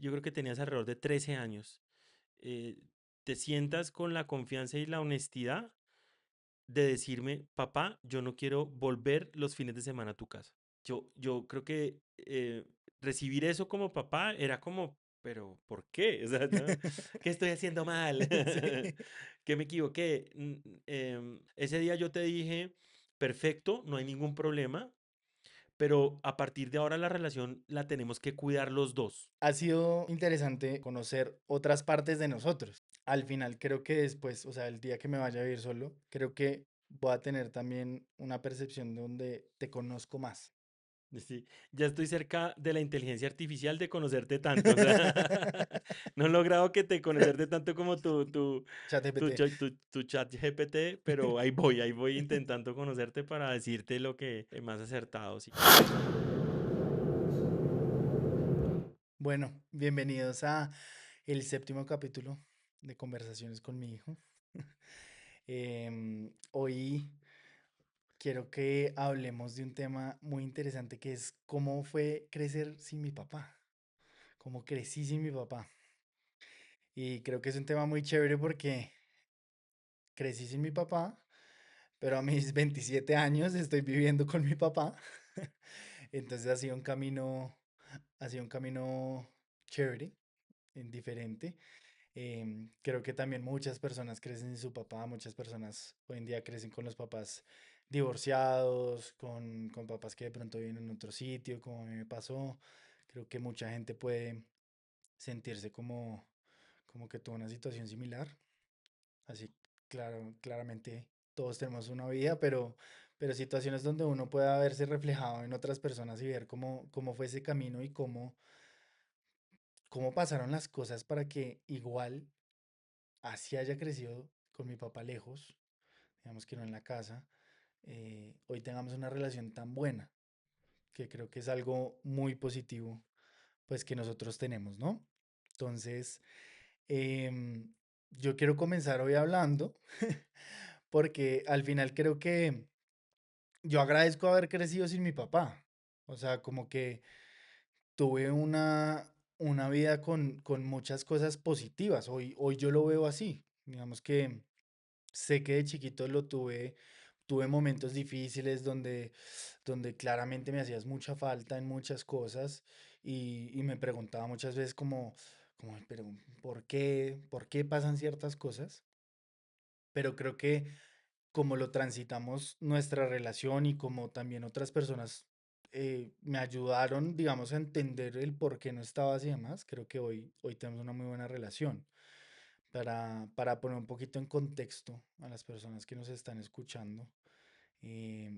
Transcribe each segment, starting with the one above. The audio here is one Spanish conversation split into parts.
yo creo que tenías alrededor de 13 años, eh, te sientas con la confianza y la honestidad de decirme, papá, yo no quiero volver los fines de semana a tu casa. Yo creo que recibir eso como papá era como, pero ¿por qué? O sea, ¿no? ¿Qué estoy haciendo mal? Sí. ¿Qué me equivoqué? Ese día yo te dije, perfecto, no hay ningún problema, pero a partir de ahora la relación la tenemos que cuidar los dos. Ha sido interesante conocer otras partes de nosotros. Al final creo que después, o sea, el día que me vaya a vivir solo, creo que voy a tener también una percepción donde te conozco más. Sí, ya estoy cerca de la inteligencia artificial de conocerte tanto. O sea, no he logrado que te conocerte tanto como ChatGPT. tu chat GPT, pero ahí voy intentando conocerte para decirte lo que más acertado, sí. Bueno, bienvenidos a el séptimo capítulo de Conversaciones con mi hijo. Hoy quiero que hablemos de un tema muy interesante que es cómo fue crecer sin mi papá, cómo crecí sin mi papá. Y creo que es un tema muy chévere porque crecí sin mi papá, pero a mis 27 años estoy viviendo con mi papá. Entonces ha sido un camino chévere, diferente. Creo que también muchas personas crecen sin su papá, muchas personas hoy en día crecen con los papás divorciados, con papás que de pronto viven en otro sitio, como a mí me pasó. Creo que mucha gente puede sentirse como que tuvo una situación similar. Así, claro, claramente todos tenemos una vida, pero situaciones donde uno pueda verse reflejado en otras personas y ver cómo fue ese camino y cómo pasaron las cosas para que igual así haya crecido con mi papá lejos, digamos que no en la casa, hoy tengamos una relación tan buena, que creo que es algo muy positivo, pues que nosotros tenemos, ¿no? Entonces, em, yo quiero comenzar hoy hablando, porque al final creo que yo agradezco haber crecido sin mi papá. O sea, como que tuve una vida con muchas cosas positivas. Hoy yo lo veo así. Digamos que sé que de chiquito tuve momentos difíciles donde claramente me hacías mucha falta en muchas cosas y me preguntaba muchas veces pero ¿por qué pasan ciertas cosas? Pero creo que como lo transitamos nuestra relación y como también otras personas me ayudaron, digamos, a entender el por qué no estabas y demás, creo que hoy tenemos una muy buena relación. Para poner un poquito en contexto a las personas que nos están escuchando,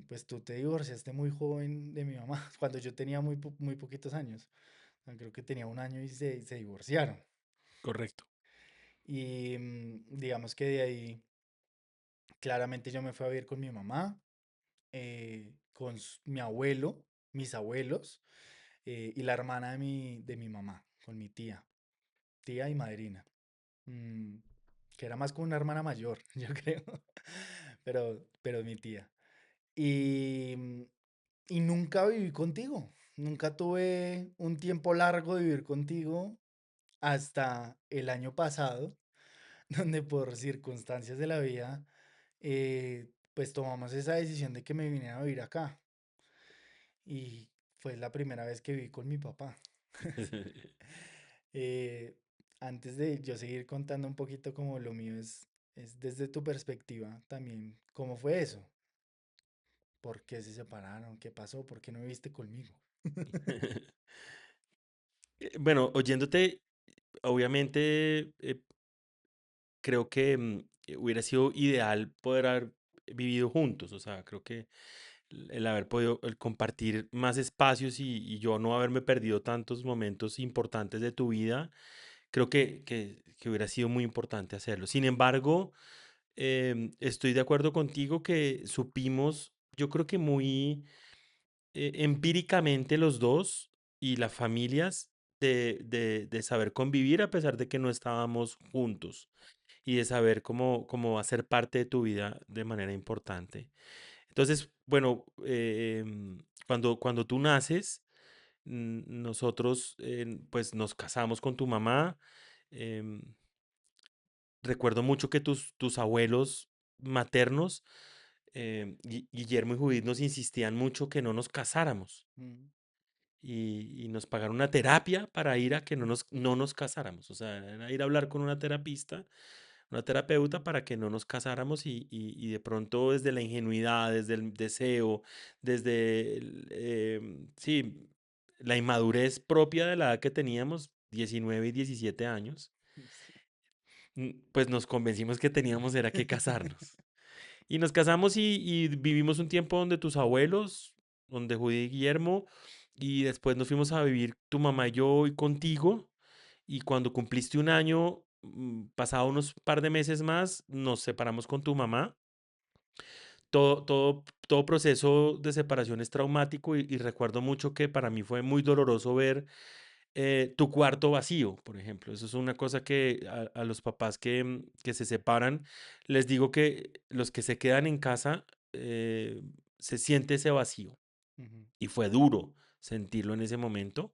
pues tú te divorciaste muy joven de mi mamá, cuando yo tenía muy poquitos años. Creo que tenía un año y se divorciaron. Correcto. Y digamos que de ahí, claramente yo me fui a vivir con mi mamá, mi abuelo, mis abuelos, y la hermana de mi mamá, con mi tía y madrina, mm, que era más como una hermana mayor, yo creo, pero mi tía. Y, y nunca viví contigo, nunca tuve un tiempo largo de vivir contigo hasta el año pasado, donde por circunstancias de la vida, pues tomamos esa decisión de que me viniera a vivir acá. Y fue la primera vez que viví con mi papá. Eh, Antes de yo seguir contando un poquito como lo mío es desde tu perspectiva también, ¿cómo fue eso? ¿Por qué se separaron? ¿Qué pasó? ¿Por qué no viviste conmigo? Bueno, oyéndote, obviamente creo que hubiera sido ideal poder haber vivido juntos. O sea, creo que el haber podido el compartir más espacios y yo no haberme perdido tantos momentos importantes de tu vida, creo que hubiera sido muy importante hacerlo. Sin embargo, estoy de acuerdo contigo que supimos, yo creo que muy empíricamente los dos y las familias de saber convivir a pesar de que no estábamos juntos y de saber cómo hacer parte de tu vida de manera importante. Entonces, bueno, cuando tú naces, nosotros, pues, nos casamos con tu mamá. em, Recuerdo mucho que tus abuelos maternos, Guillermo y Judith, nos insistían mucho que no nos casáramos. Mm. Y nos pagaron una terapia para ir a que no nos casáramos. O sea, era ir a hablar con una terapista, una terapeuta para que no nos casáramos y de pronto desde la ingenuidad, desde el deseo, desde sí, la inmadurez propia de la edad que teníamos, 19 y 17 años, pues nos convencimos que teníamos era que casarnos. Y nos casamos y vivimos un tiempo donde tus abuelos, donde Judy y Guillermo, y después nos fuimos a vivir tu mamá y yo y contigo. Y cuando cumpliste un año, pasado unos par de meses más, nos separamos con tu mamá. Todo proceso de separación es traumático y recuerdo mucho que para mí fue muy doloroso ver tu cuarto vacío, por ejemplo. Eso es una cosa que a los papás que se separan, les digo que los que se quedan en casa, se siente ese vacío. Ujú. Y fue duro sentirlo en ese momento.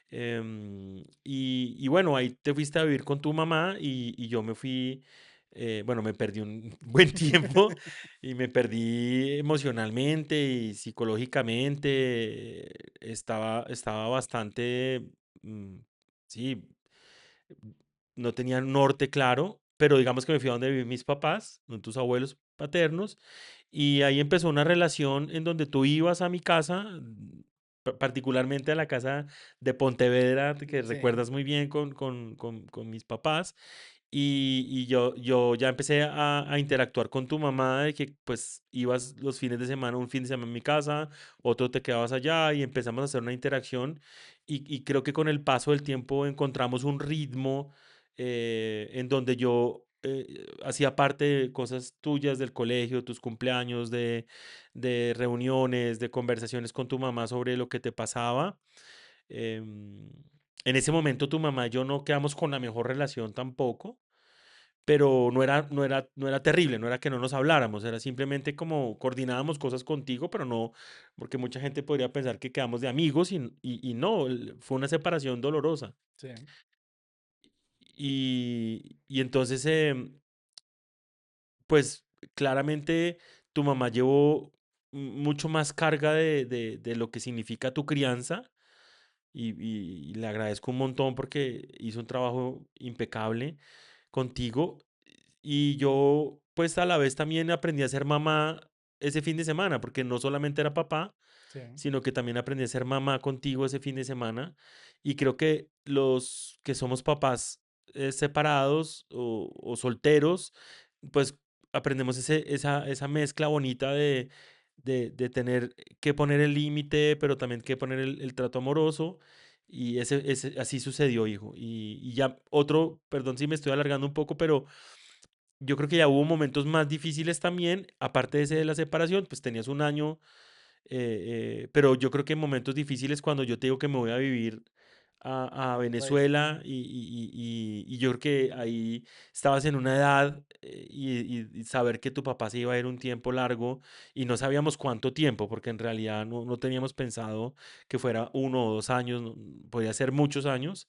Y bueno, ahí te fuiste a vivir con tu mamá y yo me fui, bueno, me perdí un buen tiempo y me perdí emocionalmente y psicológicamente. Estaba bastante, mm, sí, no tenía norte claro, pero digamos que me fui a donde vivían mis papás, donde tus abuelos paternos, y ahí empezó una relación en donde tú ibas a mi casa, particularmente a la casa de Pontevedra, que Sí. recuerdas muy bien con mis papás, y yo ya empecé a interactuar con tu mamá, de que pues ibas los fines de semana, un fin de semana en mi casa, otro te quedabas allá y empezamos a hacer una interacción y creo que con el paso del tiempo encontramos un ritmo en donde yo hacía parte de cosas tuyas del colegio, tus cumpleaños, de reuniones, de conversaciones con tu mamá sobre lo que te pasaba. Em, en ese momento tu mamá y yo no quedamos con la mejor relación tampoco, pero no era terrible, no era que no nos habláramos, era simplemente como coordinábamos cosas contigo, pero no, porque mucha gente podría pensar que quedamos de amigos y no, fue una separación dolorosa. Sí. Y entonces, pues claramente tu mamá llevó mucho más carga de lo que significa tu crianza y le agradezco un montón porque hizo un trabajo impecable contigo. Y yo, pues a la vez también aprendí a ser mamá ese fin de semana, porque no solamente era papá, Sí. sino que también aprendí a ser mamá contigo ese fin de semana. Y creo que los que somos papás separados o solteros, pues aprendemos esa mezcla bonita de tener que poner el límite, pero también que poner el trato amoroso. Y así sucedió, hijo. Y ya otro, perdón si me estoy alargando un poco, pero yo creo que ya hubo momentos más difíciles también, aparte de ese de la separación, pues tenías un año, pero yo creo que en momentos difíciles cuando yo te digo que me voy a vivir a Otro país. Venezuela y yo creo que ahí estabas en una edad y saber que tu papá se iba a ir un tiempo largo y no sabíamos cuánto tiempo, porque en realidad no teníamos pensado que fuera 1 o 2 años, podía ser muchos años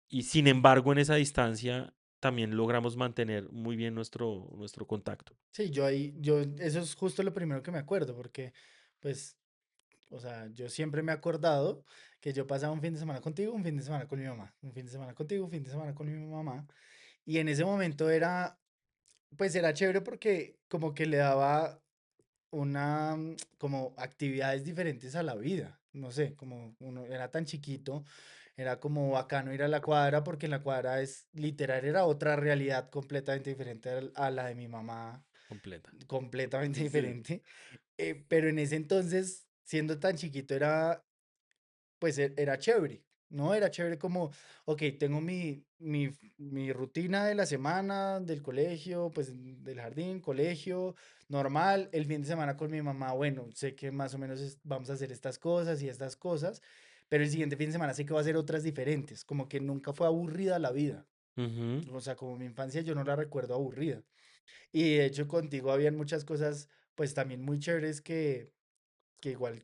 y sin embargo, en esa distancia también logramos mantener muy bien nuestro contacto. Sí, eso es justo lo primero que me acuerdo, porque, pues, o sea, yo siempre me he acordado que yo pasaba un fin de semana contigo, un fin de semana con mi mamá, un fin de semana contigo, un fin de semana con mi mamá, y en ese momento pues era chévere porque como que le daba como actividades diferentes a la vida, no sé, como uno era tan chiquito, era como bacano ir a la cuadra porque en la cuadra es literal, era otra realidad completamente diferente a la de mi mamá, Completa. completamente Sí. diferente. Pero en ese entonces, siendo tan chiquito, pues era chévere, ¿no? Era chévere como, ok, tengo mi rutina de la semana, del colegio, pues del jardín, colegio, normal, el fin de semana con mi mamá, bueno, sé que más o menos vamos a hacer estas cosas y estas cosas, pero el siguiente fin de semana sé que va a ser otras diferentes, como que nunca fue aburrida la vida. Ujú. O sea, como mi infancia yo no la recuerdo aburrida. Y de hecho contigo habían muchas cosas, pues también muy chéveres que igual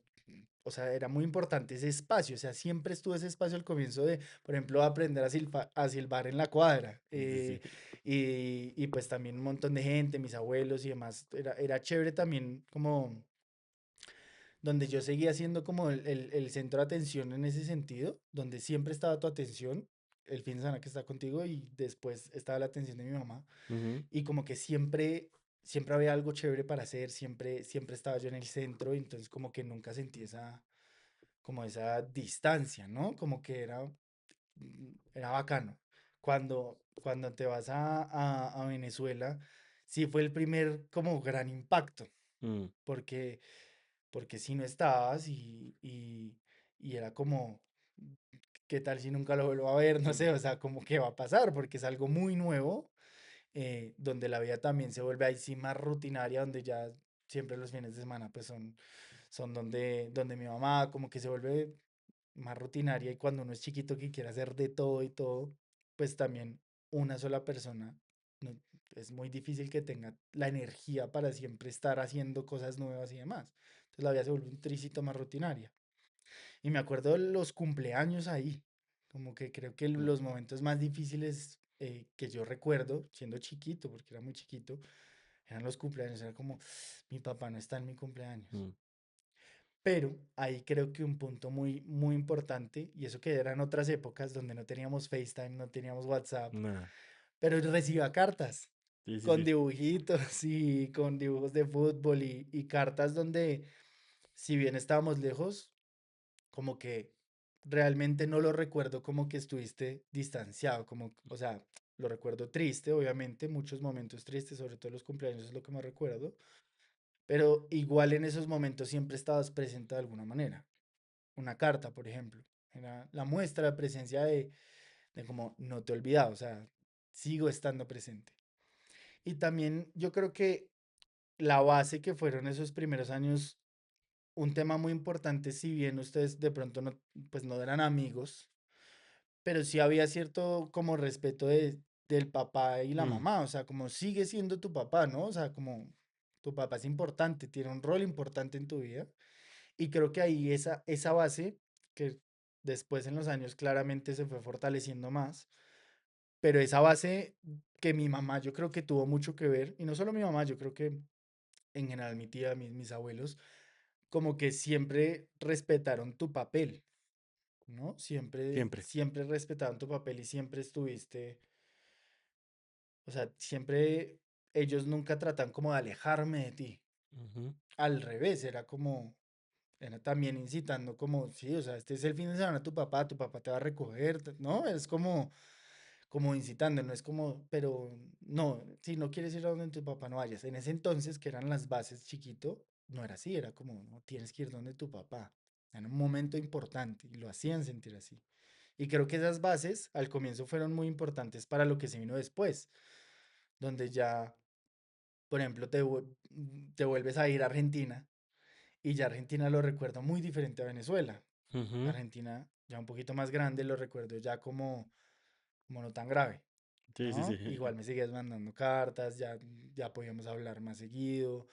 o sea, era muy importante ese espacio, o sea, siempre estuvo ese espacio al comienzo de, por ejemplo, aprender a silbar en la cuadra. Sí. Y pues también un montón de gente, mis abuelos y demás. Era chévere también como donde yo seguía siendo como el centro de atención en ese sentido, donde siempre estaba tu atención, el fin de semana que está contigo y después estaba la atención de mi mamá. Ujú, Y como que siempre había algo chévere para hacer, siempre estaba yo en el centro y entonces como que nunca sentí como esa distancia, ¿no? Como que era bacano. Cuando te vas a Venezuela, sí fue el primer como gran impacto, mm, porque porque si no estabas y era como, ¿qué tal si nunca lo vuelvo a ver? No sé, o sea, como qué va a pasar, porque es algo muy nuevo, donde la vida también se vuelve ahí sí más rutinaria, donde ya siempre los fines de semana pues son donde mi mamá como que se vuelve más rutinaria y cuando uno es chiquito que quiere hacer de todo y todo, pues también una sola persona no- es muy difícil que tenga la energía para siempre estar haciendo cosas nuevas y demás. Entonces la vida se vuelve un tricito más rutinaria. Y me acuerdo de los cumpleaños ahí, como que creo que mm, los momentos más difíciles que yo recuerdo, siendo chiquito, porque era muy chiquito, eran los cumpleaños, era como, mi papá no está en mi cumpleaños. mm, Pero ahí creo que un punto muy, muy importante, y eso que eran otras épocas donde no teníamos FaceTime, no teníamos WhatsApp, nada. pero yo recibía cartas Sí, sí, con sí. dibujitos y con dibujos de fútbol y cartas donde, si bien estábamos lejos, como que realmente no lo recuerdo como que estuviste distanciado, como, o sea, lo recuerdo triste, obviamente, muchos momentos tristes, sobre todo los cumpleaños es lo que más recuerdo, pero igual en esos momentos siempre estabas presente de alguna manera. Una carta, por ejemplo. Era la muestra de presencia de como no te he olvidado, o sea, sigo estando presente. Y también yo creo que la base que fueron esos primeros años, un tema muy importante, si bien ustedes de pronto no, pues no eran amigos, pero sí había cierto como respeto del papá y la Mm, mamá, o sea, como sigue siendo tu papá, ¿no? O sea, como tu papá es importante, tiene un rol importante en tu vida. Y creo que ahí esa base, que después en los años claramente se fue fortaleciendo más, pero esa base que mi mamá yo creo que tuvo mucho que ver, y no solo mi mamá, yo creo que en general mi tía, mis abuelos, como que siempre respetaron tu papel, ¿no? siempre. Siempre respetaron tu papel y siempre estuviste, o sea, siempre ellos nunca tratan como de alejarme de ti. Ujú, Al revés, era también incitando como, sí, o sea, este es el fin de semana de tu papá te va a recoger, ¿no? Es como incitando, no es como, pero no, si no quieres ir a donde tu papá, no vayas. En ese entonces, que eran las bases chiquito, no era así, era como, no, tienes que ir donde tu papá. Era un momento importante y lo hacían sentir así. Y creo que esas bases al comienzo fueron muy importantes para lo que se vino después, donde ya, por ejemplo, te vuelves a ir a Argentina y ya Argentina lo recuerdo muy diferente a Venezuela. ujú, Argentina, ya un poquito más grande, lo recuerdo ya como no tan grave, sí, sí, sí. ¿no? Igual me sigues mandando cartas, ya podíamos hablar más seguido.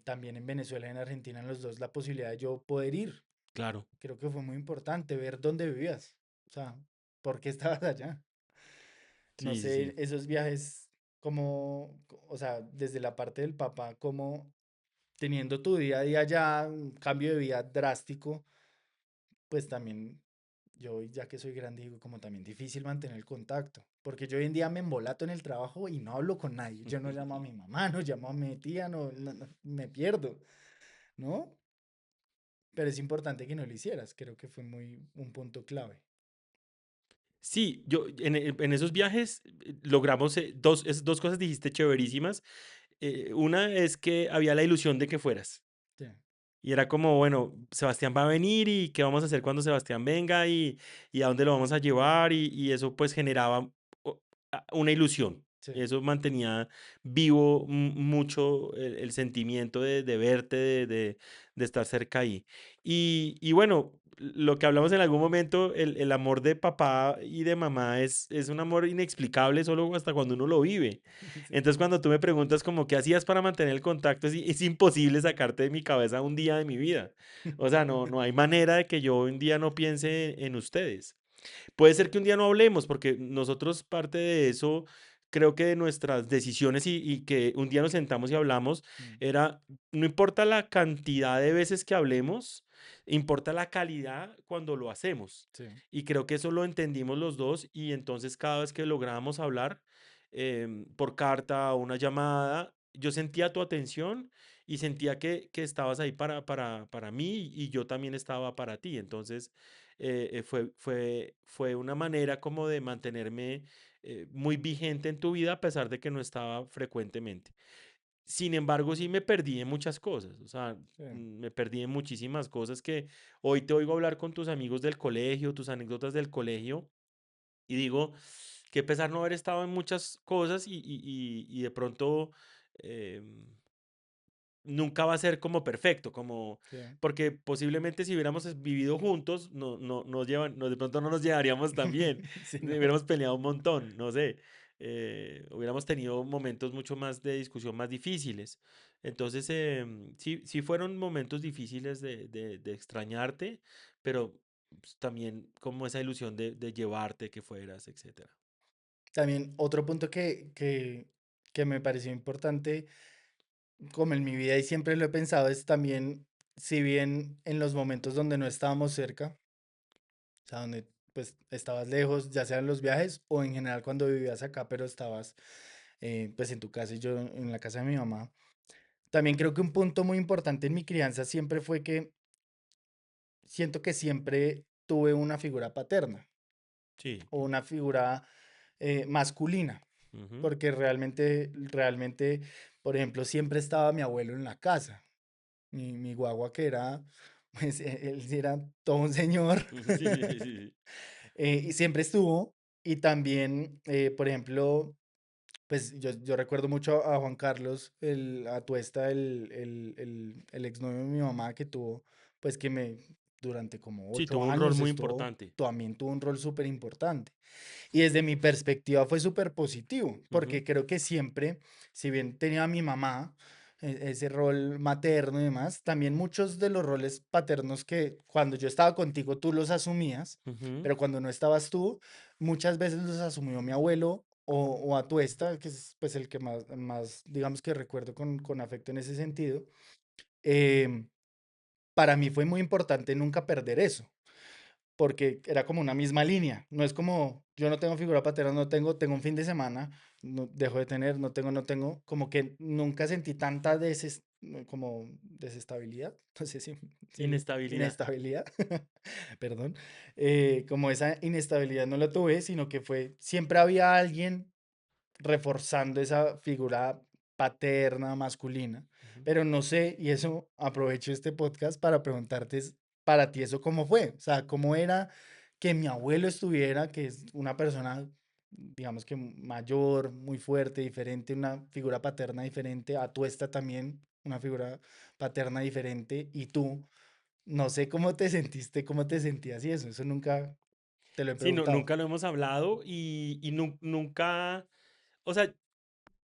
También en Venezuela y en Argentina, en los dos, la posibilidad de yo poder ir. Claro. Creo que fue muy importante ver dónde vivías. O sea, ¿por qué estabas allá? No Sí, sí, sí. sé, esos viajes como, o sea, desde la parte del papá, como teniendo tu día a día ya, un cambio de vida drástico, pues también yo ya que soy grande digo como también difícil mantener el contacto, porque yo hoy en día me embolato en el trabajo y no hablo con nadie, yo no llamo a mi mamá, no llamo a mi tía, me pierdo, ¿no? Pero es importante que no lo hicieras, creo que fue muy un punto clave. Sí, yo en esos viajes logramos dos cosas dijiste chéverísimas. Una es que había la ilusión de que fueras. Sí, Y era como, bueno, Sebastián va a venir y qué vamos a hacer cuando Sebastián venga y a dónde lo vamos a llevar y eso pues generaba una ilusión. sí, Eso mantenía vivo mucho el sentimiento de verte, de estar cerca ahí. Y bueno, lo que hablamos en algún momento, el amor de papá y de mamá es un amor inexplicable solo hasta cuando uno lo vive. Sí. Entonces, cuando tú me preguntas como, ¿qué hacías para mantener el contacto? Es imposible sacarte de mi cabeza un día de mi vida. O sea, no hay manera de que yo un día no piense en ustedes. Puede ser que un día no hablemos, porque nosotros parte de eso, creo que de nuestras decisiones y que un día nos sentamos y hablamos, Mm, era, no importa la cantidad de veces que hablemos, importa la calidad cuando lo hacemos. sí, Y creo que eso lo entendimos los dos y entonces cada vez que lográbamos hablar por carta o una llamada, yo sentía tu atención y sentía que estabas ahí para mí y yo también estaba para ti. Entonces, fue una manera como de mantenerme muy vigente en tu vida a pesar de que no estaba frecuentemente. Sin embargo, sí me perdí en muchas cosas, o sea, sí. me perdí en muchísimas cosas que hoy te oigo hablar con tus amigos del colegio, tus anécdotas del colegio, y digo, qué pesar no haber estado en muchas cosas y de pronto em, nunca va a ser como perfecto, como Sí. porque posiblemente si hubiéramos vivido juntos, de pronto no nos llevaríamos tan bien, Sí, no. hubiéramos peleado un montón, no sé, hubiéramos tenido momentos mucho más de discusión más difíciles. Entonces, sí fueron momentos difíciles de extrañarte, pero pues, también como esa ilusión de llevarte, que fueras, etcétera. También otro punto que me pareció importante, como en mi vida y siempre lo he pensado, es también, si bien en los momentos donde no estábamos cerca, o sea, donde pues estabas lejos, ya sean los viajes o en general cuando vivías acá, pero estabas pues en tu casa y yo en la casa de mi mamá. También creo que un punto muy importante en mi crianza siempre fue que siento que siempre tuve una figura paterna Sí. o una figura masculina, Ujú. porque realmente, por ejemplo, siempre estaba mi abuelo en la casa, mi guagua que era, pues él sí era todo un señor, Ujú, sí, sí, sí, sí, sí. y siempre estuvo, y también, por ejemplo, pues yo recuerdo mucho a Juan Carlos, el Atuesta, el exnovio de mi mamá que tuvo, pues que durante como Sí, ocho tuvo un rol años muy estuvo, importante. también tuvo un rol súper importante. Y desde mi perspectiva fue súper positivo, Ujú, porque creo que siempre, si bien tenía a mi mamá, ese rol materno y demás, también muchos de los roles paternos que cuando yo estaba contigo tú los asumías, ujú. pero cuando no estabas tú, muchas veces los asumió mi abuelo o Atuesta, que es pues el que más digamos que recuerdo con afecto en ese sentido. Em, para mí fue muy importante nunca perder eso porque era como una misma línea. No es como yo no tengo figura paterna, tengo un fin de semana, no, dejo de tener, no tengo, como que nunca sentí tanta como desestabilidad, no sé si Inestabilidad. inestabilidad, perdón, como esa inestabilidad no la tuve, sino que fue, siempre había alguien reforzando esa figura paterna, masculina, Ujú. pero no sé, y eso aprovecho este podcast para preguntarte, para ti eso cómo fue, o sea, cómo era que mi abuelo estuviera, que es una persona, digamos que mayor, muy fuerte, diferente, una figura paterna diferente, a tu esta también, una figura paterna diferente, y tú, no sé cómo te sentiste, cómo te sentías y eso nunca te lo he Sí, preguntado. nunca lo hemos hablado y nunca, o sea,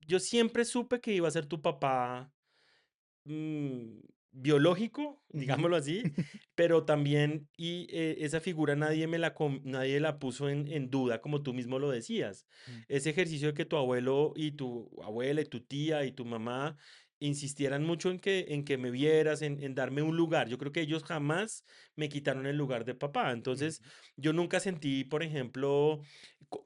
yo siempre supe que iba a ser tu papá mm, biológico, Ujú, digámoslo así, pero también esa figura nadie la puso en duda, como tú mismo lo decías. mm, Ese ejercicio de que tu abuelo y tu abuela y tu tía y tu mamá insistieran mucho en que me vieras, en darme un lugar. Yo creo que ellos jamás me quitaron el lugar de papá. Entonces, ujú, yo nunca sentí, por ejemplo,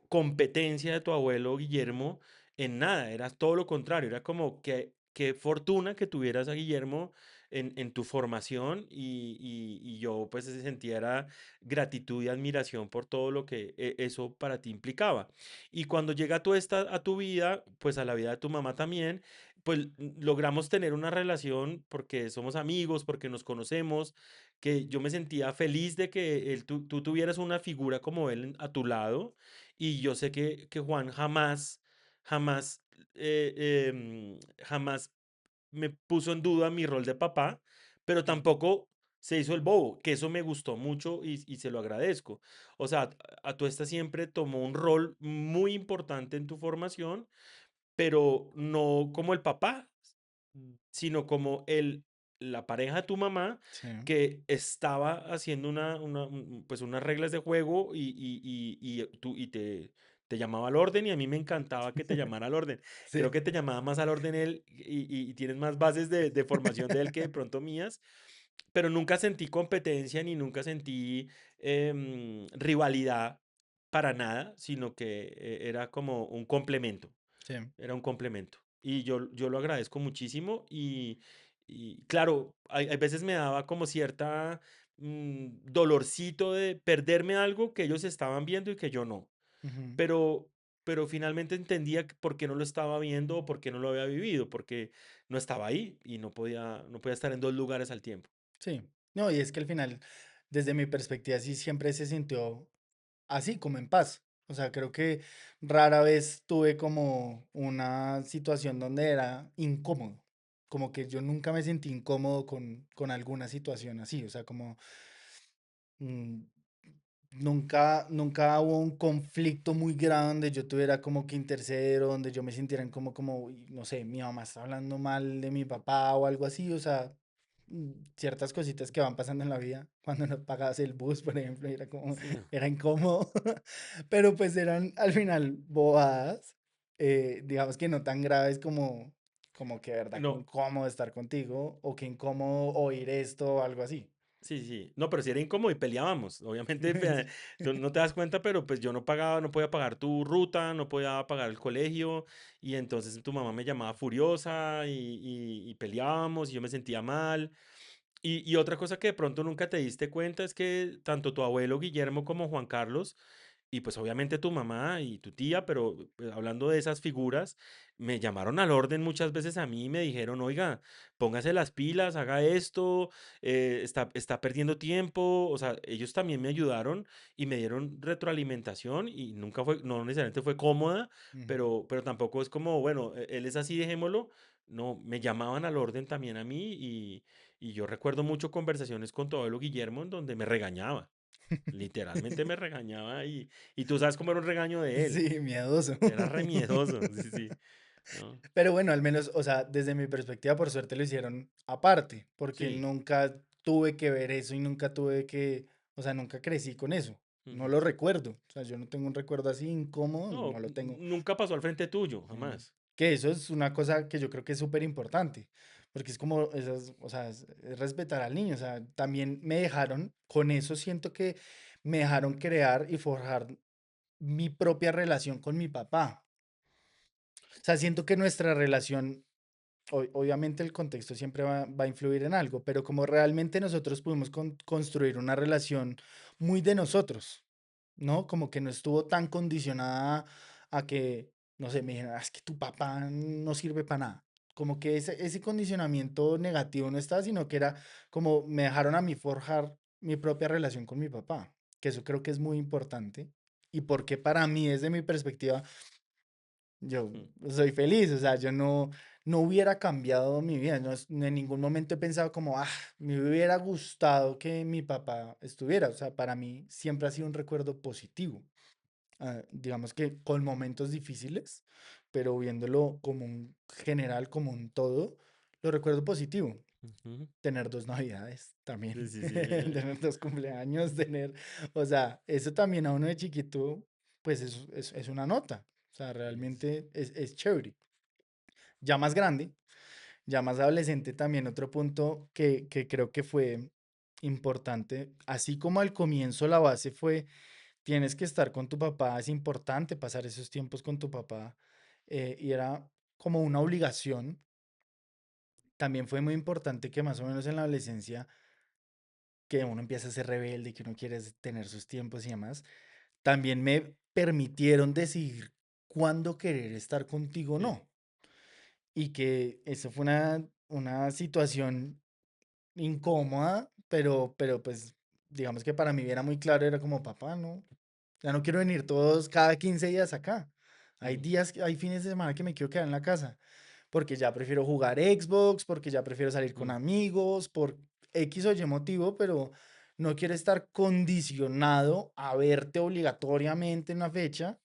competencia de tu abuelo Guillermo en nada, era todo lo contrario, era como que qué fortuna que tuvieras a Guillermo en tu formación y yo pues sentía era gratitud y admiración por todo lo que eso para ti implicaba. Y cuando llega tú esta a tu vida, pues a la vida de tu mamá también, pues logramos tener una relación porque somos amigos, porque nos conocemos, que yo me sentía feliz de que tú tuvieras una figura como él a tu lado y yo sé que Juan jamás jamás me puso en duda mi rol de papá, pero sí, tampoco se hizo el bobo, que eso me gustó mucho y se lo agradezco. O sea, Atuesta siempre tomó un rol muy importante en tu formación, pero no como el papá, sino como la pareja de tu mamá Sí. que estaba haciendo pues unas reglas de juego y te llamaba al orden y a mí me encantaba que te llamara al orden. Creo Sí. que te llamaba más al orden él y tienes más bases de formación de él que de pronto mías, pero nunca sentí competencia ni nunca sentí rivalidad para nada, sino que era como un complemento. Sí. Era un complemento. Y yo lo agradezco muchísimo y claro, hay veces me daba como cierta, dolorcito de perderme algo que ellos estaban viendo y que yo no. Ujú. Pero pero finalmente entendía que por qué no lo estaba viendo o por qué no lo había vivido, porque no estaba ahí y no podía estar en 2 lugares al tiempo. Sí. No, y es que al final, desde mi perspectiva, sí siempre se sintió así, como en paz. O sea, creo que rara vez tuve como una situación donde era incómodo. Como que yo nunca me sentí incómodo con alguna situación así. O sea, como mm, nunca hubo un conflicto muy grande donde yo tuviera como que interceder o donde yo me sintiera como, "Uy, no sé, mi mamá está hablando mal de mi papá o algo así". O sea, ciertas cositas que van pasando en la vida. Cuando no pagabas el bus, por ejemplo, era como, Sí. era incómodo. Pero pues eran al final bobadas, digamos que no tan graves como que de verdad que No, incómodo estar contigo o que incómodo oír esto o algo así. sí, sí. No, pero sí era incómodo y peleábamos. Obviamente, tú no te das cuenta, pero pues yo no pagaba, no podía pagar tu ruta, no podía pagar el colegio, y entonces tu mamá me llamaba furiosa y peleábamos y yo me sentía mal. Y otra cosa que de pronto nunca te diste cuenta es que tanto tu abuelo Guillermo como Juan Carlos y pues obviamente tu mamá y tu tía, pero pues, hablando de esas figuras, me llamaron al orden muchas veces a mí y me dijeron, oiga, póngase las pilas, haga esto, está perdiendo tiempo. O sea, ellos también me ayudaron y me dieron retroalimentación y nunca fue, no necesariamente fue cómoda, Ujú. pero tampoco es como, bueno, él es así, dejémoslo. No, me llamaban al orden también a mí y yo recuerdo mucho conversaciones con tu abuelo Guillermo en donde me regañaba. Literalmente me regañaba y tú sabes cómo era un regaño de él. Sí, miedoso. Era re miedoso, sí, sí, ¿no? Pero bueno, al menos, o sea, desde mi perspectiva, por suerte lo hicieron aparte, porque Sí, nunca tuve que ver eso y nunca tuve que, o sea, nunca crecí con eso. No ujú. lo recuerdo. O sea, yo no tengo un recuerdo así incómodo, No, no lo tengo. nunca pasó al frente tuyo, Mm, jamás. Que eso es una cosa que yo creo que es súper importante, porque es como, esas, o sea, es respetar al niño. O sea, también me dejaron, con eso siento que me dejaron crear y forjar mi propia relación con mi papá. O sea, siento que nuestra relación, obviamente el contexto siempre va a influir en algo, pero como realmente nosotros pudimos construir una relación muy de nosotros, ¿no? Como que no estuvo tan condicionada a que, no sé, me dijeran, "Ah, es que tu papá no sirve para nada". Como que ese condicionamiento negativo no estaba, sino que era como me dejaron a mí forjar mi propia relación con mi papá, que eso creo que es muy importante. Y porque para mí, desde mi perspectiva, yo Mm, soy feliz. O sea, yo no hubiera cambiado mi vida. No, en ningún momento he pensado como, me hubiera gustado que mi papá estuviera. O sea, para mí siempre ha sido un recuerdo positivo. Digamos que con momentos difíciles, pero viéndolo como un general, como un todo, lo recuerdo positivo. ujú. Tener dos navidades también, Sí, sí, sí, tener dos cumpleaños, o sea, eso también a uno de chiquito, pues es una nota. O sea, sí, sí. realmente es chévere. Ya más grande, ya más adolescente también, otro punto que creo que fue importante, así como al comienzo la base fue, tienes que estar con tu papá, es importante pasar esos tiempos con tu papá, y era como una obligación. También fue muy importante que más o menos en la adolescencia, que uno empieza a ser rebelde, que uno quiere tener sus tiempos y demás, también me permitieron decidir cuándo querer estar contigo o Sí. no. Y que eso fue una situación incómoda, pero pues digamos que para mí era muy claro, era como, papá, no, ya no quiero venir todos cada 15 días acá. Hay Mm, días, hay fines de semana que me quiero quedar en la casa, porque ya prefiero jugar Xbox, porque ya prefiero salir con mm. amigos, por X o Y motivo, pero no quiero estar condicionado a verte obligatoriamente en una fecha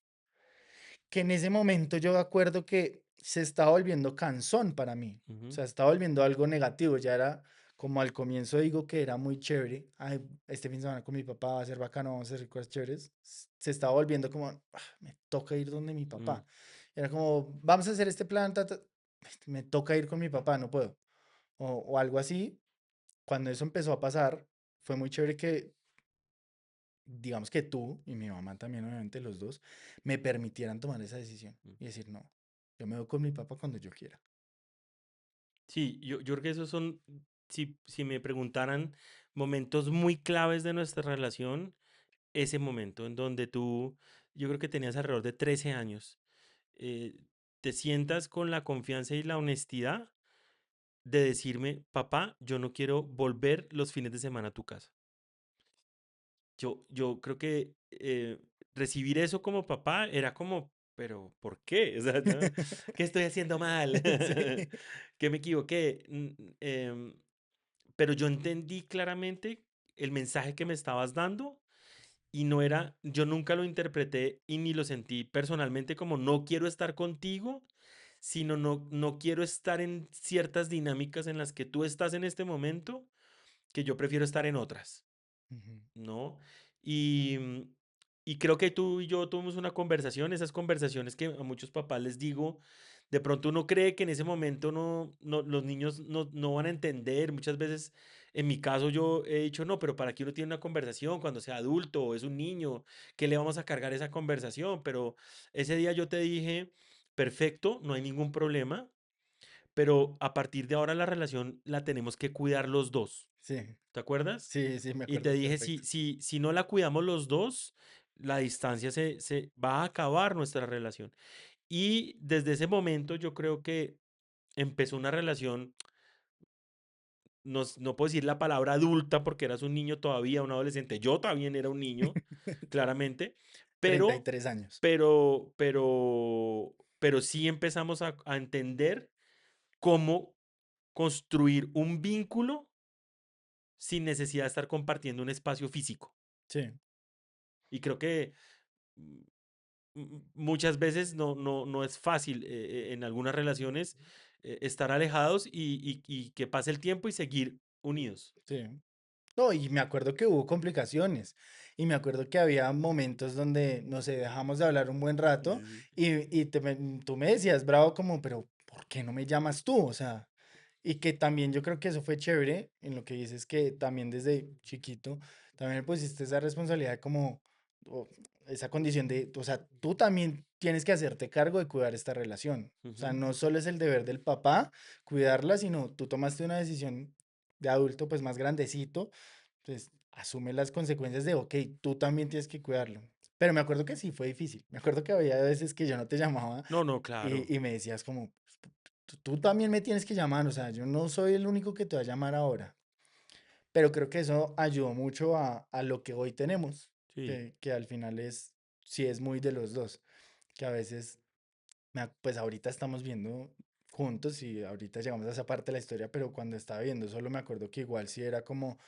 que en ese momento yo me acuerdo que se estaba volviendo cansón para mí. O Ujú, sea, estaba volviendo algo negativo. Ya era como al comienzo digo que era muy chévere. Ay, este fin de semana con mi papá va a ser bacano, vamos a hacer cosas chéveres. Se estaba volviendo como, me toca ir donde mi mm. papá. Era como, vamos a hacer este plan, me toca ir con mi papá, no puedo. O algo así. Cuando eso empezó a pasar, fue muy chévere que digamos que tú y mi mamá también, obviamente los dos, me permitieran tomar esa decisión Mm. y decir, no, yo me voy con mi papá cuando yo quiera. Sí, yo creo que esos son, si me preguntaran momentos muy claves de nuestra relación, ese momento en donde tú, yo creo que tenías alrededor de 13 años, eh, te sientas con la confianza y la honestidad de decirme, papá, yo no quiero volver los fines de semana a tu casa. Yo creo que recibir eso como papá era como, pero ¿por qué? O sea, ¿no? ¿Qué estoy haciendo mal? Sí. ¿Qué me equivoqué? Pero yo entendí claramente el mensaje que me estabas dando y no era, yo nunca lo interpreté y ni lo sentí personalmente como no quiero estar contigo, sino no quiero estar en ciertas dinámicas en las que tú estás en este momento, que yo prefiero estar en otras. Ujú. ¿No? Y, y creo que tú y yo tuvimos una conversación, esas conversaciones que a muchos papás les digo, de pronto uno cree que en ese momento los niños no van a entender. Muchas veces, en mi caso, yo he dicho, no, pero ¿para qué uno tiene una conversación cuando sea adulto o es un niño? ¿Qué le vamos a cargar esa conversación? Pero ese día yo te dije, perfecto, no hay ningún problema, pero a partir de ahora la relación la tenemos que cuidar los dos. Sí, ¿Te acuerdas? sí, sí, me Y te acuerdo dije, perfecto. si no la cuidamos los dos, la distancia se va a acabar nuestra relación. Y desde ese momento yo creo que empezó una relación, no puedo decir la palabra adulta porque eras un niño todavía, un adolescente. Yo también era un niño, claramente, treinta y pero, tres años. pero sí empezamos a entender cómo construir un vínculo sin necesidad de estar compartiendo un espacio físico. Sí, Y creo que mm, muchas veces no es fácil en algunas relaciones estar alejados y que pase el tiempo y seguir unidos. sí. No, y me acuerdo que hubo complicaciones y me acuerdo que había momentos donde, no sé, dejamos de hablar un buen Sí, rato sí, sí. y tú me decías, bravo, como, pero ¿por qué no me llamas tú? O sea, y que también yo creo que eso fue chévere en lo que dices que también desde chiquito también le pusiste esa responsabilidad como o esa condición de, o sea, tú también tienes que hacerte cargo de cuidar esta relación. O sea, Ujú. no solo es el deber del papá cuidarla, sino tú tomaste una decisión de adulto pues más grandecito, pues asume las consecuencias de, ok, tú también tienes que cuidarlo. Pero me acuerdo que sí fue difícil. Me acuerdo que había veces que yo no te llamaba No, no, claro. y me decías como, tú también me tienes que llamar, o sea, yo no soy el único que te va a llamar ahora. Pero creo que eso ayudó mucho a lo que hoy tenemos, Sí, que al final es, sí es muy de los dos, que a veces, pues ahorita estamos viendo juntos y ahorita llegamos a esa parte de la historia, pero cuando estaba viendo solo me acuerdo que igual sí era como,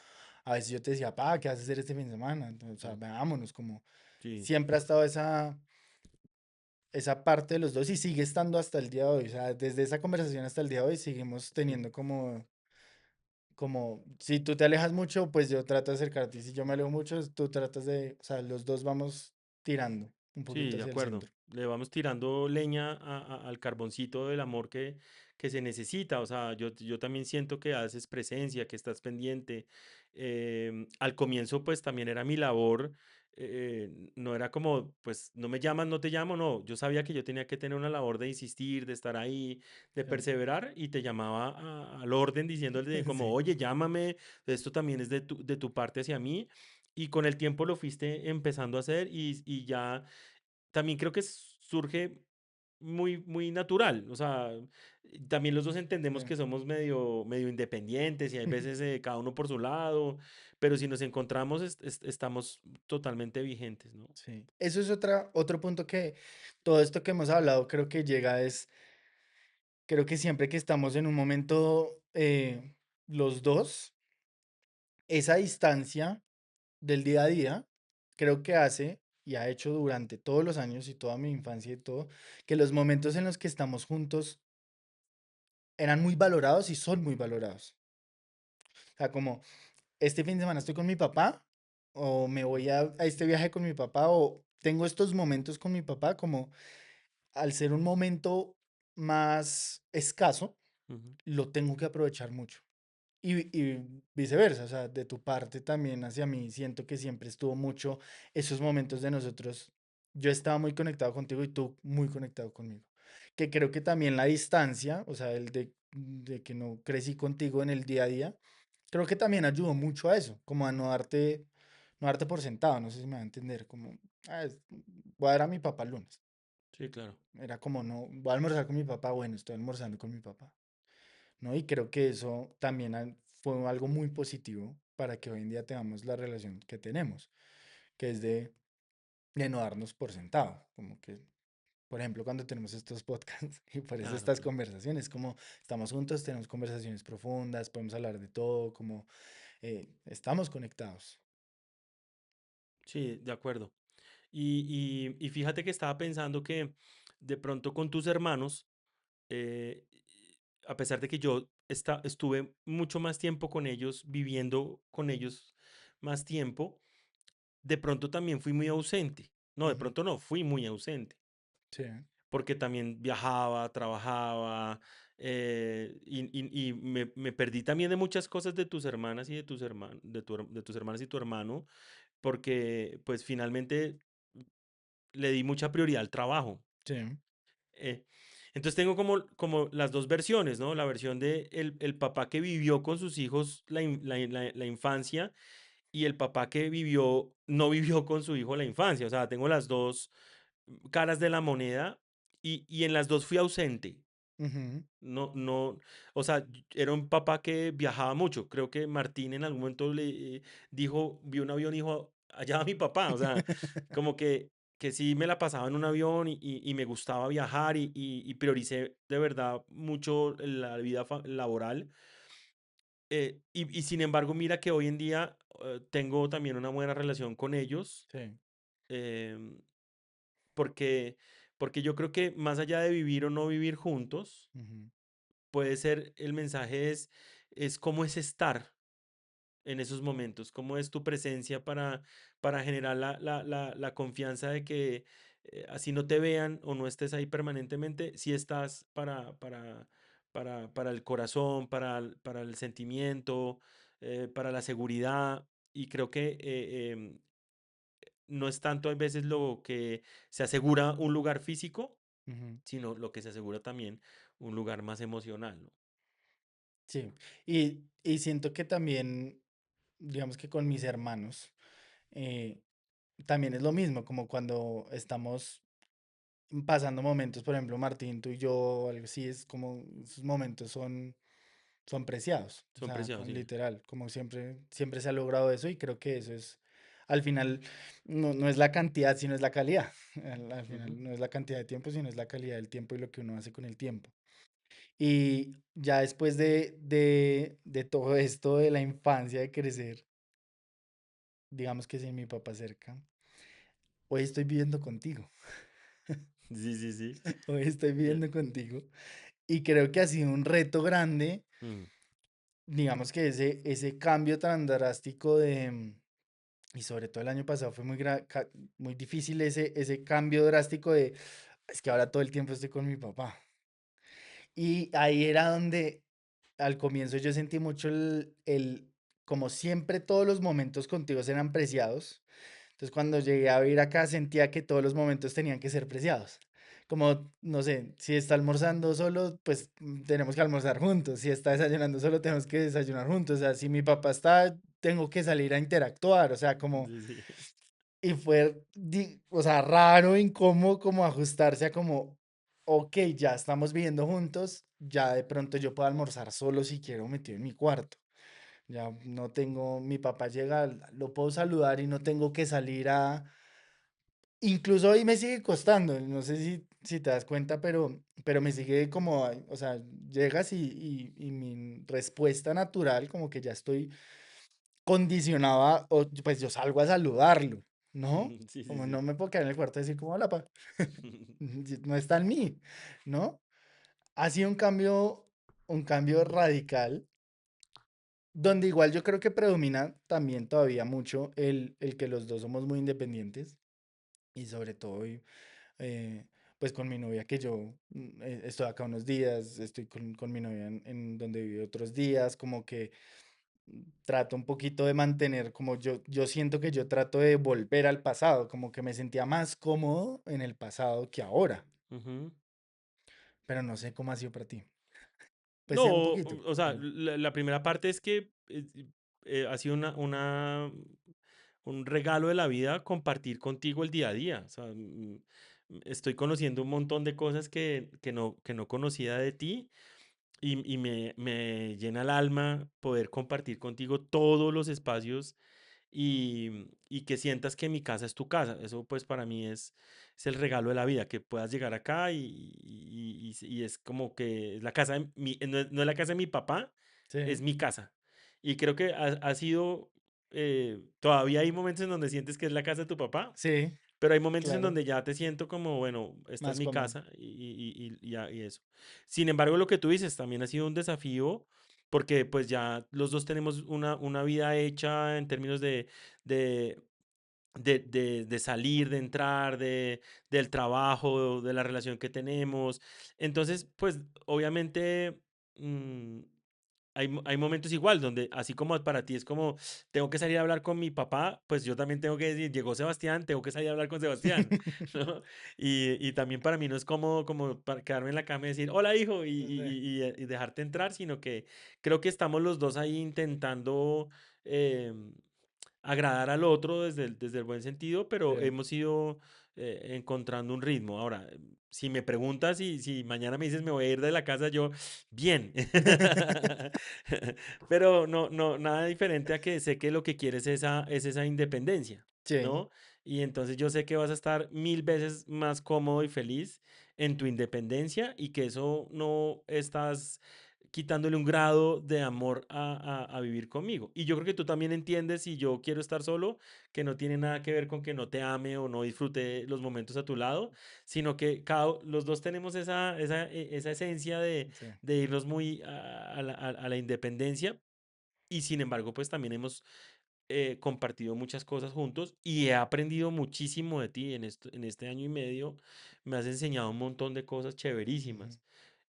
a veces yo te decía, pa, ¿qué vas a hacer este fin de semana? Entonces, o sea, mm, veámonos, como sí, siempre ha estado esa parte de los dos y sigue estando hasta el día de hoy, o sea, desde esa conversación hasta el día de hoy seguimos mm, teniendo como, si tú te alejas mucho, pues yo trato de acercarte, y si yo me alejo mucho, tú tratas de, o sea, los dos vamos tirando un sí, poquito de hacia el acuerdo. centro. Le vamos tirando leña al carboncito del amor que se necesita. O sea, yo también siento que haces presencia, que estás pendiente. Al comienzo, pues también era mi labor. No era como, pues no me llamas, no te llamo, no. Yo sabía que yo tenía que tener una labor de insistir, de estar ahí, de Sí, perseverar y te llamaba al orden diciéndole como, sí, oye, llámame, esto también es de tu parte hacia mí. Y con el tiempo lo fuiste empezando a hacer y ya también creo que surge muy natural. O sea, también los dos entendemos sí, que somos medio independientes y hay veces cada uno por su lado, pero si nos encontramos estamos totalmente vigentes, ¿no? sí. Eso es otro punto que todo esto que hemos hablado creo que llega es, creo que siempre que estamos en un momento los dos. esa distancia del día a día creo que hace y ha hecho durante todos los años y toda mi infancia y todo, que los momentos en los que estamos juntos eran muy valorados y son muy valorados. O sea, como este fin de semana estoy con mi papá o me voy a este viaje con mi papá o tengo estos momentos con mi papá, como al ser un momento más escaso, Ujú. lo tengo que aprovechar mucho. Y viceversa, o sea, de tu parte también hacia mí, siento que siempre estuvo mucho esos momentos de nosotros. Yo estaba muy conectado contigo y tú muy conectado conmigo. Que creo que también la distancia, o sea, el de que no crecí contigo en el día a día, creo que también ayudó mucho a eso, como a no darte por sentado, no sé si me va a entender, como, voy a ver a mi papá el lunes. Sí, claro. Era como, no, voy a almorzar con mi papá, bueno, estoy almorzando con mi papá. ¿No? Y creo que eso también fue algo muy positivo para que hoy en día tengamos la relación que tenemos, que es de no darnos por sentado, como que, por ejemplo, cuando tenemos estos podcasts y por eso Claro, estas claro. conversaciones, como estamos juntos, tenemos conversaciones profundas, podemos hablar de todo, como estamos conectados. Sí, de acuerdo. Y fíjate que estaba pensando que de pronto con tus hermanos, eh, a pesar de que yo estuve mucho más tiempo con ellos, viviendo con ellos más tiempo, de pronto también fui muy ausente. No, de Ujú. pronto no, fui muy ausente, Sí, porque también viajaba, trabajaba, y me perdí también de muchas cosas de tus hermanas y de tus hermanos, de tus hermanas y tu hermano, porque pues finalmente le di mucha prioridad al trabajo. sí. Eh, entonces tengo como las dos versiones, ¿no? La versión de el papá que vivió con sus hijos la infancia y el papá que no vivió con su hijo la infancia. O sea, tengo las dos caras de la moneda y en las dos fui ausente. Ujú. No, no, o sea, era un papá que viajaba mucho. Creo que Martín en algún momento le dijo, vio un avión y dijo, allá va mi papá. O sea, como que sí me la pasaba en un avión y me gustaba viajar y prioricé de verdad mucho la vida laboral. Y sin embargo, mira que hoy en día tengo también una buena relación con ellos. Sí. em, porque, porque yo creo que más allá de vivir o no vivir juntos, Ujú. puede ser, el mensaje es cómo es estar en esos momentos, cómo es tu presencia para generar la confianza de que así no te vean o no estés ahí permanentemente, si estás para el corazón, para el sentimiento, para la seguridad. Y creo que no es tanto a veces lo que se asegura un lugar físico, Ujú. sino lo que se asegura también un lugar más emocional, ¿no? Sí. Y siento que también, digamos que con mis hermanos, eh, también es lo mismo, como cuando estamos pasando momentos, por ejemplo, Martín, tú y yo, algo así, es como esos momentos son preciados, o Son sea, preciados, sí. literal, como siempre, siempre se ha logrado eso y creo que eso es, al final, no es la cantidad, sino es la calidad. Al Ujú. final no es la cantidad de tiempo, sino es la calidad del tiempo y lo que uno hace con el tiempo. Y ya después de todo esto de la infancia, de crecer, digamos que sin mi papá cerca, hoy estoy viviendo contigo. Sí, sí, sí. Hoy estoy Eh, viviendo contigo. Y creo que ha sido un reto grande, mm, digamos que ese cambio tan drástico y sobre todo el año pasado fue muy difícil ese cambio drástico es que ahora todo el tiempo estoy con mi papá. Y ahí era donde al comienzo yo sentí mucho como siempre todos los momentos contigo eran preciados. Entonces cuando llegué a vivir acá sentía que todos los momentos tenían que ser preciados. Como, no sé, si está almorzando solo, pues tenemos que almorzar juntos. Si está desayunando solo, tenemos que desayunar juntos. O sea, si mi papá está, tengo que salir a interactuar. O sea, como, sí, sí. y fue, o sea, raro, incómodo, como ajustarse a como, ok, ya estamos viviendo juntos, ya de pronto yo puedo almorzar solo si quiero metido en mi cuarto. Ya no tengo, mi papá llega, lo puedo saludar y no tengo que salir a... Incluso hoy me sigue costando, no sé si te das cuenta, pero me sigue como, o sea, llegas y mi respuesta natural, como que ya estoy, condicionaba, o pues yo salgo a saludarlo, ¿no? Sí, sí, Como no sí. me puedo quedar en el cuarto y decir como, hola, pa, no está en mí, ¿no? Ha sido un cambio radical, donde igual yo creo que predomina también todavía mucho el que los dos somos muy independientes y sobre todo eh, pues con mi novia que yo estoy acá unos días, estoy con mi novia en donde vive otros días, como que trato un poquito de mantener, como yo siento que yo trato de volver al pasado, como que me sentía más cómodo en el pasado que ahora, Ujú. pero no sé cómo ha sido para ti. Pues No, sea un poquito. o sea, Dime. la primera parte es que ha sido un regalo de la vida compartir contigo el día a día. O sea, estoy conociendo un montón de cosas que no conocía de ti y me llena el alma poder compartir contigo todos los espacios y que sientas que mi casa es tu casa. Eso pues para mí es el regalo de la vida, que puedas llegar acá y es como que es la casa de no es la casa de mi papá, es Sí, mi casa. Y creo que ha sido, todavía hay momentos en donde sientes que es la casa de tu papá, sí, pero hay momentos en claro, donde ya te siento como, bueno, esta es más mi cómodo. casa y eso. Sin embargo, lo que tú dices también ha sido un desafío porque pues ya los dos tenemos una vida hecha en términos de, de salir, de entrar, del trabajo, de la relación que tenemos. Entonces, pues obviamente mm, hay momentos igual donde, así como para ti es como, tengo que salir a hablar con mi papá, pues yo también tengo que decir, llegó Sebastián, tengo que salir a hablar con Sebastián, ¿no? Y también para mí no es como, como para quedarme en la cama y decir, hola hijo, Sí, y dejarte entrar, sino que creo que estamos los dos ahí intentando agradar al otro desde el buen sentido, pero sí. hemos ido encontrando un ritmo. Ahora, si me preguntas si mañana me dices me voy a ir de la casa, yo, bien. Pero no, nada diferente a que sé que lo que quieres es esa independencia, Sí, ¿no? Y entonces yo sé que vas a estar mil veces más cómodo y feliz en tu independencia y que eso no estás quitándole un grado de amor a vivir conmigo. Y yo creo que tú también entiendes si yo quiero estar solo, que no tiene nada que ver con que no te ame o no disfrute los momentos a tu lado, sino que los dos tenemos esa esencia sí. de irnos muy a la independencia y sin embargo, pues también hemos compartido muchas cosas juntos y he aprendido muchísimo de ti en este año y medio. Me has enseñado un montón de cosas Ujú, chéverísimas.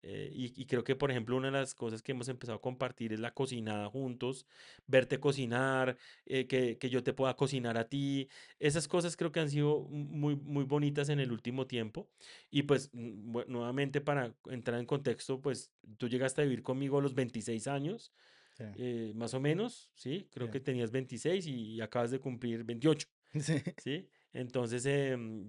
Y creo que, por ejemplo, una de las cosas que hemos empezado a compartir es la cocinada juntos, verte cocinar, que yo te pueda cocinar a ti. Esas cosas creo que han sido muy, muy bonitas en el último tiempo. Y pues, nuevamente para entrar en contexto, pues tú llegaste a vivir conmigo a los 26 años sí, más o menos, ¿sí? Creo que sí. tenías 26 y acabas de cumplir 28, Sí, ¿sí? Entonces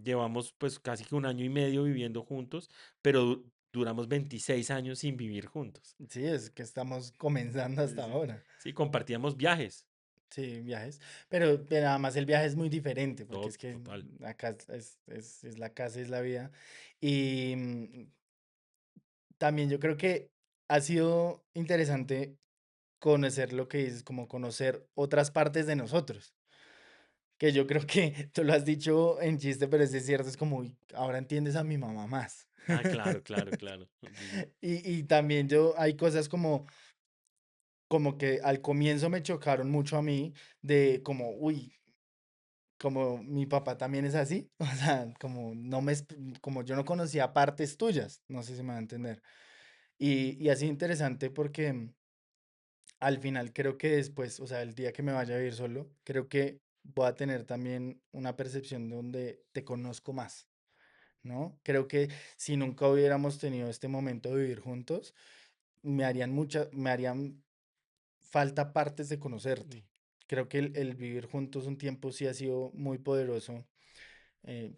llevamos pues casi que un año y medio viviendo juntos, pero duramos 26 años sin vivir juntos. sí, es que estamos comenzando Sí, hasta sí. ahora. Sí, compartíamos viajes. Sí, viajes. Pero además el viaje es muy diferente, porque es que Total. acá es la casa, es la vida. Y también yo creo que ha sido interesante conocer lo que dices, como conocer otras partes de nosotros. Que yo creo que tú lo has dicho en chiste, pero es cierto, es como, "Uy, ahora entiendes a mi mamá más". Ah, claro, claro, claro. Sí, sí. Y también hay cosas como que al comienzo me chocaron mucho a mí, de como, uy, como mi papá también es así, o sea, como no como yo no conocía partes tuyas, no sé si me va a entender. Y ha sido interesante porque al final creo que después, o sea, el día que me vaya a vivir solo, creo que voy a tener también una percepción donde te conozco más, ¿no? Creo que si nunca hubiéramos tenido este momento de vivir juntos, me harían falta partes de conocerte. Mm. Creo que el vivir juntos un tiempo sí ha sido muy poderoso. eh,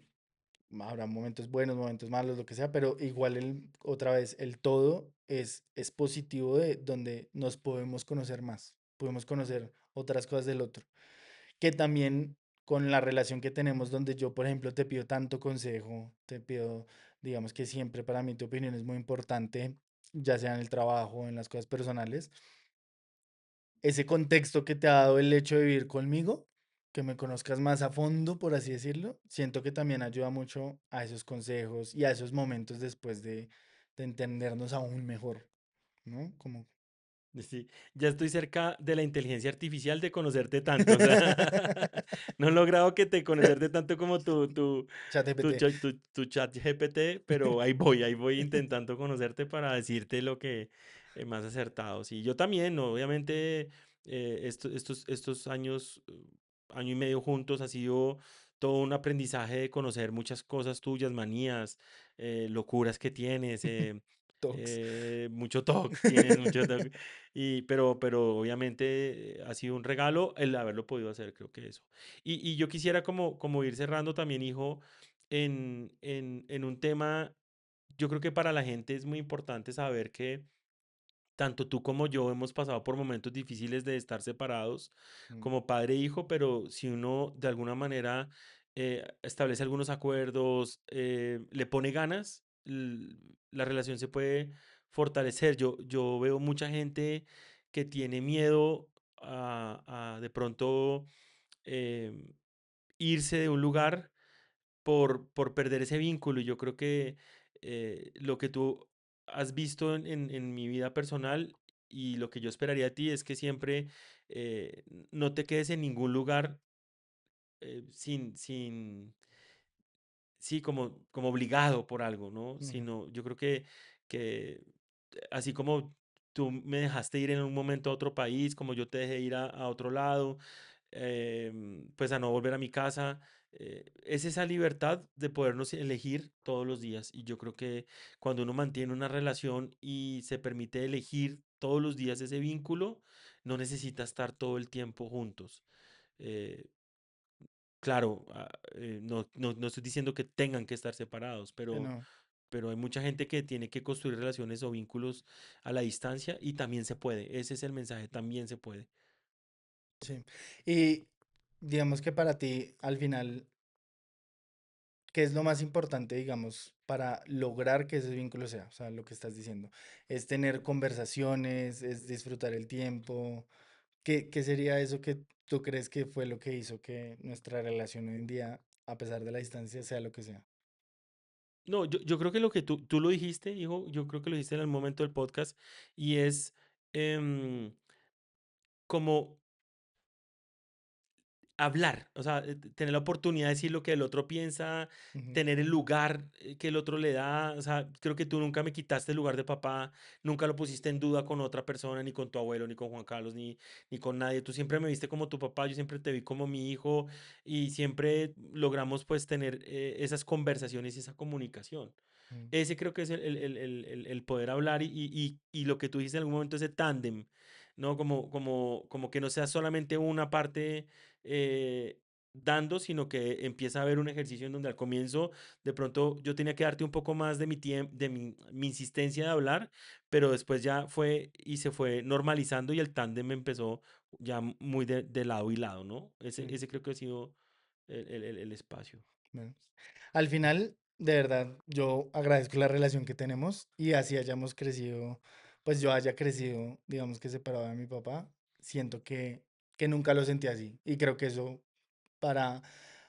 Habrá momentos buenos, momentos malos, lo que sea, pero igual otra vez el todo es positivo de donde nos podemos conocer más, podemos conocer otras cosas del otro, que también con la relación que tenemos donde yo, por ejemplo, te pido tanto consejo, te pido, digamos que siempre para mí tu opinión es muy importante, ya sea en el trabajo, en las cosas personales, ese contexto que te ha dado el hecho de vivir conmigo, que me conozcas más a fondo, por así decirlo, siento que también ayuda mucho a esos consejos y a esos momentos después de entendernos aún mejor, ¿no? Como Sí, ya estoy cerca de la inteligencia artificial de conocerte tanto, o sea, no he logrado que te conocerte tanto como ChatGPT. tu chat GPT, pero ahí voy intentando conocerte para decirte lo que más acertado. Sí, yo también, ¿no? Obviamente, estos años, año y medio juntos ha sido todo un aprendizaje de conocer muchas cosas tuyas, manías, locuras que tienes, Talks. mucho TOC, tienes mucho TOC. Pero obviamente ha sido un regalo el haberlo podido hacer, creo que eso. Y yo quisiera como ir cerrando también, hijo, en un tema, yo creo que para la gente es muy importante saber que tanto tú como yo hemos pasado por momentos difíciles de estar separados Mm, como padre e hijo, pero si uno de alguna manera establece algunos acuerdos, le pone ganas, la relación se puede fortalecer. Yo veo mucha gente que tiene miedo a de pronto em, irse de un lugar por perder ese vínculo. Y yo creo que lo que tú has visto en mi vida personal y lo que yo esperaría de ti es que siempre no te quedes en ningún lugar sí, como obligado por algo, ¿no? ujú, Sino yo creo que así como tú me dejaste ir en un momento a otro país, como yo te dejé ir a otro lado, pues a no volver a mi casa. Es esa libertad de podernos elegir todos los días. Y yo creo que cuando uno mantiene una relación y se permite elegir todos los días ese vínculo, no necesita estar todo el tiempo juntos. Eh, claro, no estoy diciendo que tengan que estar separados, que pero, no, pero hay mucha gente que tiene que construir relaciones o vínculos a la distancia y también se puede. Ese es el mensaje, también se puede. sí. Y digamos que para ti, al final, ¿qué es lo más importante, digamos, para lograr que ese vínculo sea? O sea, lo que estás diciendo. Es tener conversaciones, es disfrutar el tiempo. ¿Qué sería eso que tú crees que fue lo que hizo que nuestra relación hoy en día, a pesar de la distancia, sea lo que sea? No, yo creo que lo que tú lo dijiste, hijo, yo creo que lo dijiste en el momento del podcast, y es como hablar, o sea, tener la oportunidad de decir lo que el otro piensa, Ujú, tener el lugar que el otro le da, o sea, creo que tú nunca me quitaste el lugar de papá, nunca lo pusiste en duda con otra persona, ni con tu abuelo, ni con Juan Carlos, ni con nadie, tú siempre me viste como tu papá, yo siempre te vi como mi hijo, y siempre logramos pues tener esas conversaciones y esa comunicación. mm, Ese creo que es el poder hablar y lo que tú dices en algún momento, ese tándem, ¿no? Como que no sea solamente una parte eh, dando, sino que empieza a haber un ejercicio en donde al comienzo de pronto yo tenía que darte un poco más de mi tiempo, de mi insistencia de hablar, pero después ya fue y se fue normalizando y el tándem empezó ya muy de lado y lado, ¿no? sí. Ese creo que ha sido el espacio. Bueno, al final, de verdad, yo agradezco la relación que tenemos y así hayamos crecido, pues yo haya crecido, digamos que separado de mi papá, siento que nunca lo sentí así. Y creo que eso para,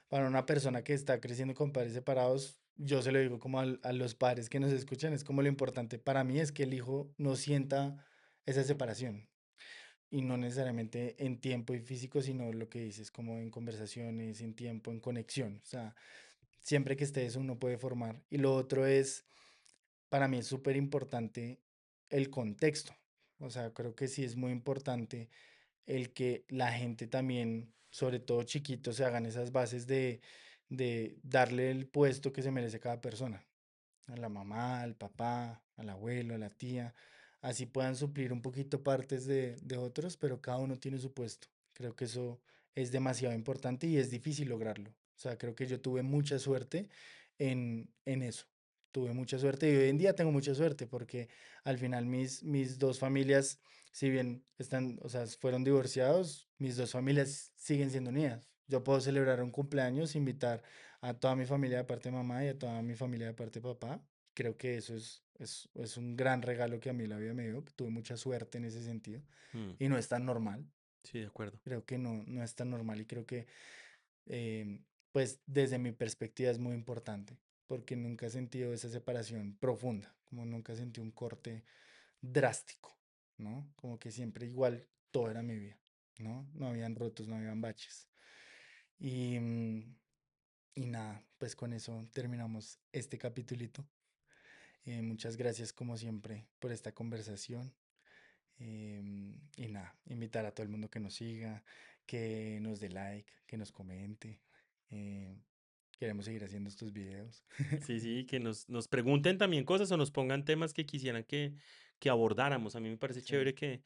para una persona que está creciendo con padres separados, yo se lo digo como a los padres que nos escuchan, es como lo importante para mí es que el hijo no sienta esa separación. Y no necesariamente en tiempo y físico, sino lo que dices, como en conversaciones, en tiempo, en conexión. O sea, siempre que esté eso uno puede formar. Y lo otro es, para mí es súper importante el contexto. O sea, creo que sí es muy importante el que la gente también, sobre todo chiquitos, se hagan esas bases de darle el puesto que se merece cada persona a la mamá, al papá, al abuelo, a la tía, así puedan suplir un poquito partes de otros, pero cada uno tiene su puesto. Creo que eso es demasiado importante y es difícil lograrlo. O sea, creo que yo tuve mucha suerte en eso. Tuve mucha suerte y hoy en día tengo mucha suerte porque al final mis dos familias, si bien están, o sea, fueron divorciados, mis dos familias siguen siendo unidas. Yo puedo celebrar un cumpleaños, invitar a toda mi familia de parte de mamá y a toda mi familia de parte de papá creo que eso es un gran regalo que a mí la vida me dio, que tuve mucha suerte en ese sentido Mm, y no es tan normal. sí, de acuerdo. Creo que no es tan normal y creo que, em, pues desde mi perspectiva es muy importante, porque nunca he sentido esa separación profunda, como nunca sentí un corte drástico, ¿no? Como que siempre igual todo era mi vida, ¿no? No habían rotos, no habían baches. Y, y nada, pues con eso terminamos este capitulito. Muchas gracias como siempre por esta conversación. Y nada, invitar a todo el mundo que nos siga, que nos dé like, que nos comente. eh, Queremos seguir haciendo estos videos. Sí, sí, que nos pregunten también cosas o nos pongan temas que quisieran que abordáramos. A mí me parece Sí, chévere que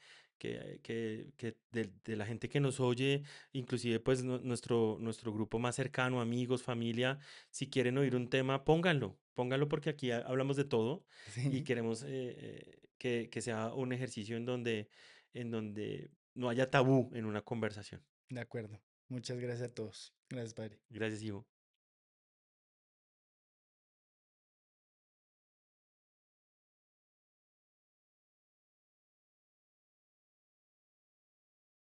de la gente que nos oye, inclusive pues nuestro grupo más cercano, amigos, familia, si quieren oír un tema, pónganlo, pónganlo porque aquí hablamos de todo y sí, queremos que sea un ejercicio en donde no haya tabú en una conversación. de acuerdo. Muchas gracias a todos. Gracias, padre. Gracias, Ivo.